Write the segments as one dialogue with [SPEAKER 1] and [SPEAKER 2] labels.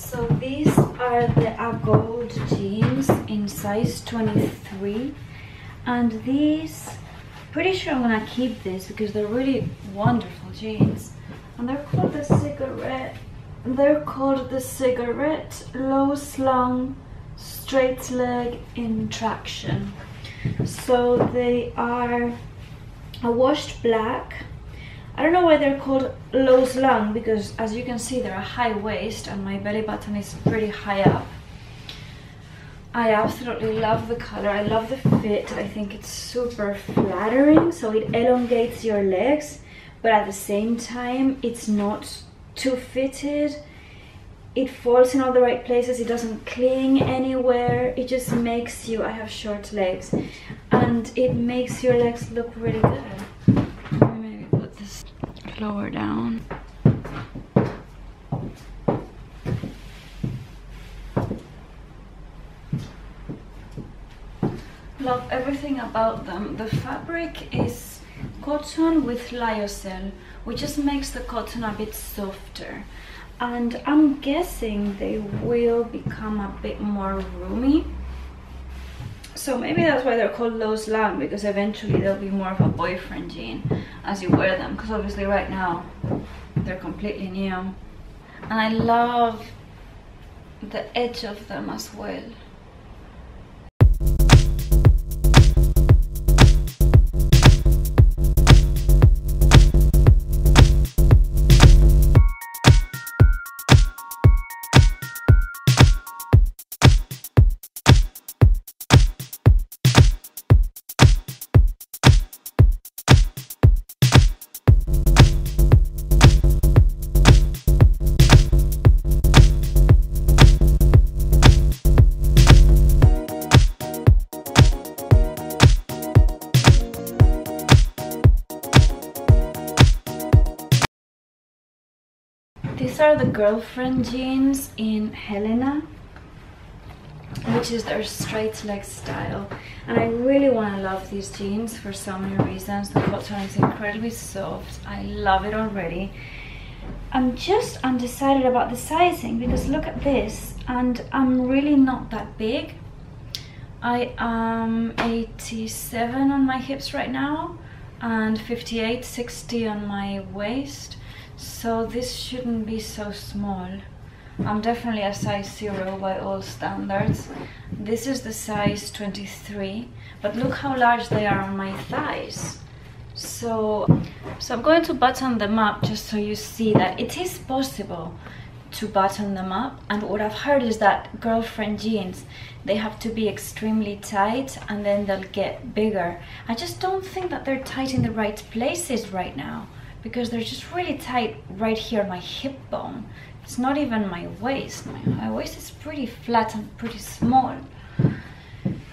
[SPEAKER 1] So these are the Agolde jeans in size 23, and these, pretty sure I'm gonna keep these because they're really wonderful jeans, and they're called the cigarette. They're called the cigarette low slung straight leg in traction. So they are a washed black. I don't know why they're called low slung, because as you can see they're a high waist and my belly button is pretty high up. I absolutely love the color, I love the fit, I think it's super flattering, so it elongates your legs, but at the same time it's not too fitted. It falls in all the right places, it doesn't cling anywhere, it just makes you, I have short legs, and it makes your legs look really good. Maybe put this lower down. Love everything about them. The fabric is cotton with lyocell, which just makes the cotton a bit softer. And I'm guessing they will become a bit more roomy. So maybe that's why they're called low slung, because eventually they'll be more of a boyfriend jean as you wear them, because obviously right now they're completely new. And I love the edge of them as well. These are the Grlfrnd jeans in Helena, which is their straight leg style, and I really want to love these jeans for so many reasons. The cotton is incredibly soft, I love it already. I'm just undecided about the sizing, because look at this, and I'm really not that big. I am 87 on my hips right now and 58, 60 on my waist. So this shouldn't be so small. I'm definitely a size 0 by all standards. This is the size 23, but look how large they are on my thighs. So I'm going to button them up just so you see that it is possible to button them up. And what I've heard is that Grlfrnd jeans, they have to be extremely tight and then they'll get bigger. I just don't think that they're tight in the right places right now, because they're just really tight right here on my hip bone. It's not even my waist. My waist is pretty flat and pretty small.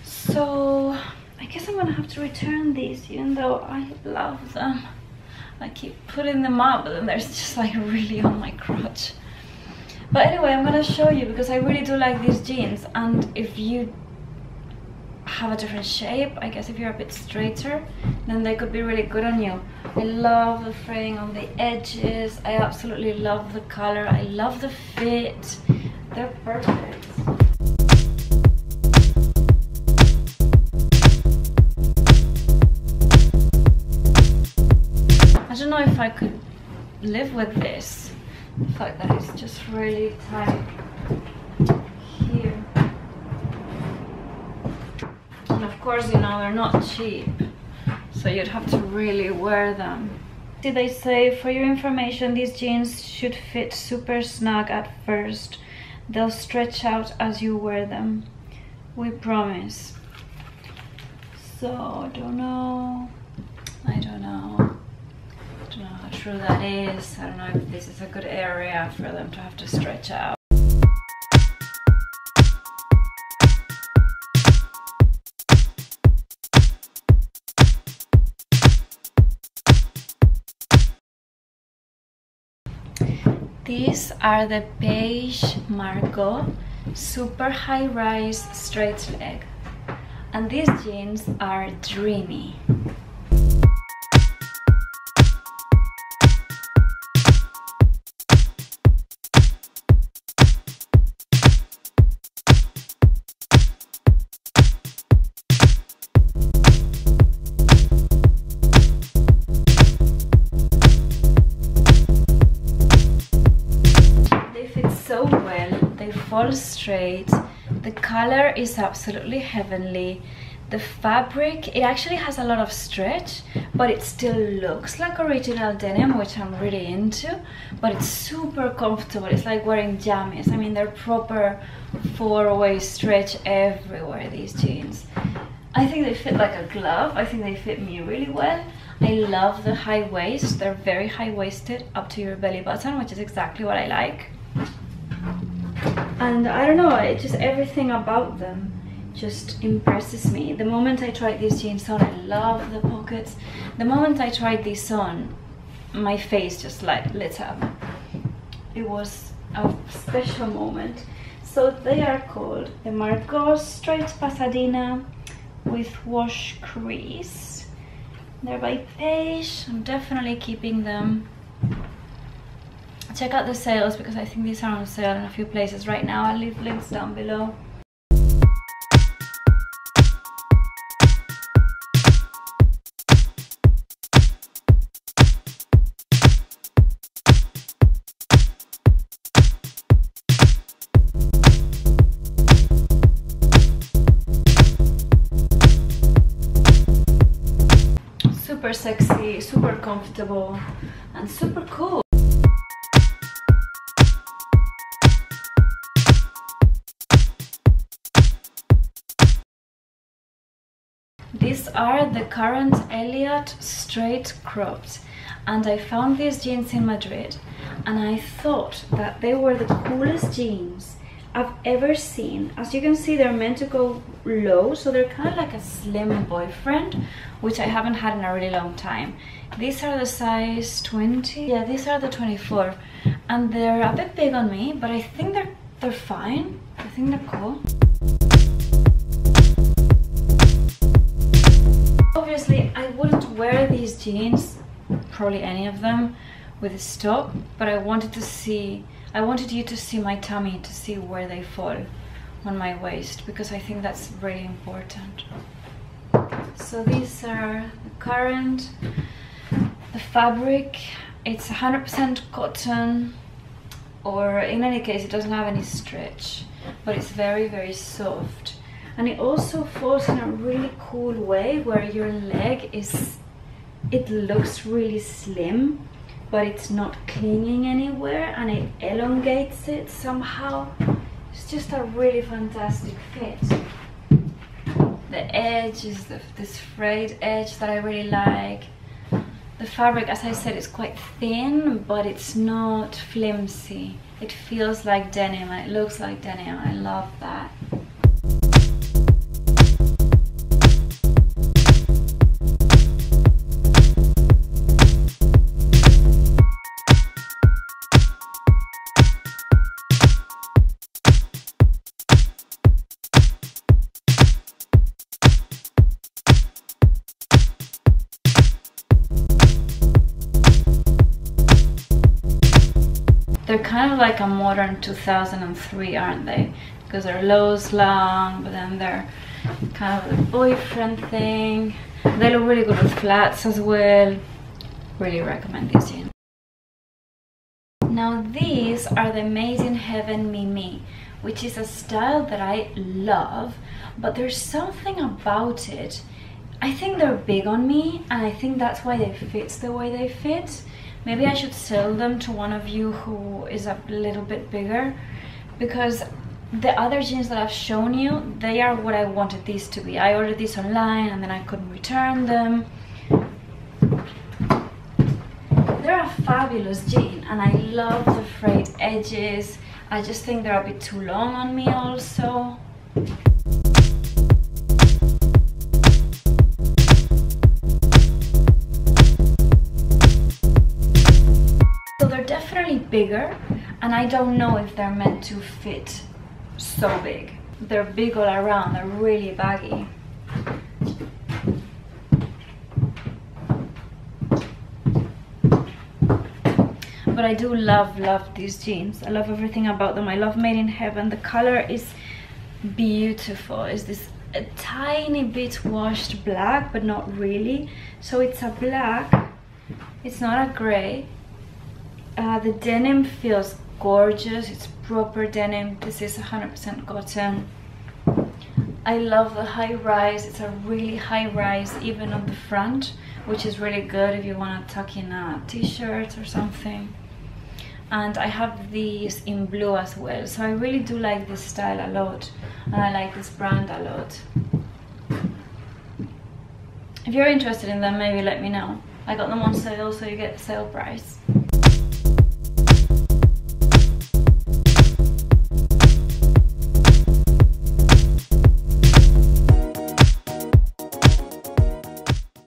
[SPEAKER 1] So I guess I'm gonna have to return these, even though I love them. I keep putting them up, but then they're just like really on my crotch. But anyway, I'm gonna show you, because I really do like these jeans, and if you have a different shape, I guess if you're a bit straighter, then they could be really good on you. I love the fraying on the edges, I absolutely love the color, I love the fit, they're perfect. I don't know if I could live with this, the fact that it's just really tight here. And of course, you know, they're not cheap, so you'd have to really wear them. See, they say, for your information, these jeans should fit super snug at first. They'll stretch out as you wear them. We promise. So, I don't know how true that is. I don't know if this is a good area for them to have to stretch out. These are the Paige Margot super high rise straight leg, and these jeans are dreamy. all straight. The color is absolutely heavenly. The fabric, it actually has a lot of stretch, but it still looks like original denim, which I'm really into. But it's super comfortable. It's like wearing jammies. I mean, they're proper four-way stretch everywhere, these jeans. I think they fit like a glove. I think they fit me really well. I love the high waist. They're very high-waisted up to your belly button, which is exactly what I like. And I don't know, it just everything about them just impresses me. The moment I tried these jeans on, I love the pockets. The moment I tried these on, my face just like lit up. It was a special moment. So they are called the Margot Straight Pasadena with wash crease. They're by Paige. I'm definitely keeping them. Check out the sales because I think these are on sale in a few places right now. I'll leave links down below. Super sexy, super comfortable, and super cool. These are the Grlfrnd Elliott straight cropped, and I found these jeans in Madrid, and I thought that they were the coolest jeans I've ever seen. As you can see, they're meant to go low, so they're kind of like a slim boyfriend, which I haven't had in a really long time. These are the size 20. Yeah, these are the 24, and they're a bit big on me, but I think they're fine. I think they're cool. Obviously, I wouldn't wear these jeans, probably any of them, with a top, but I wanted you to see my tummy, to see where they fall on my waist, because I think that's really important. So these are the Grlfrnd. The fabric, it's 100% cotton, or in any case it doesn't have any stretch, but it's very, very soft. And it also falls in a really cool way where your leg it looks really slim, but it's not clinging anywhere, and it elongates it somehow. It's just a really fantastic fit. The edge is this frayed edge that I really like. The fabric, as I said, is quite thin, but it's not flimsy. It feels like denim and it looks like denim. I love that. They're kind of like a modern 2003, aren't they? Because they're low slung, but then they're kind of the boyfriend thing. They look really good with flats as well. Really recommend these jeans. Now these are the MIH Mimi, which is a style that I love, but there's something about it. I think they're big on me, and I think that's why they fit the way they fit. Maybe I should sell them to one of you who is a little bit bigger, because the other jeans that I've shown you, they are what I wanted these to be. I ordered these online and then I couldn't return them. They're a fabulous jean, and I love the frayed edges. I just think they're a bit too long on me also. Bigger, and I don't know if they're meant to fit so big. They're big all around, they're really baggy. But I do love these jeans. I love everything about them. I love Made in Heaven. The color is beautiful. It's this a tiny bit washed black, but not really. So it's a black, it's not a gray. The denim feels gorgeous. It's proper denim. This is 100% cotton. I love the high rise. It's a really high rise even on the front, which is really good if you want to tuck in a t-shirt or something. And I have these in blue as well, so I really do like this style a lot, and I like this brand a lot. If you're interested in them, maybe let me know. I got them on sale, so you get the sale price.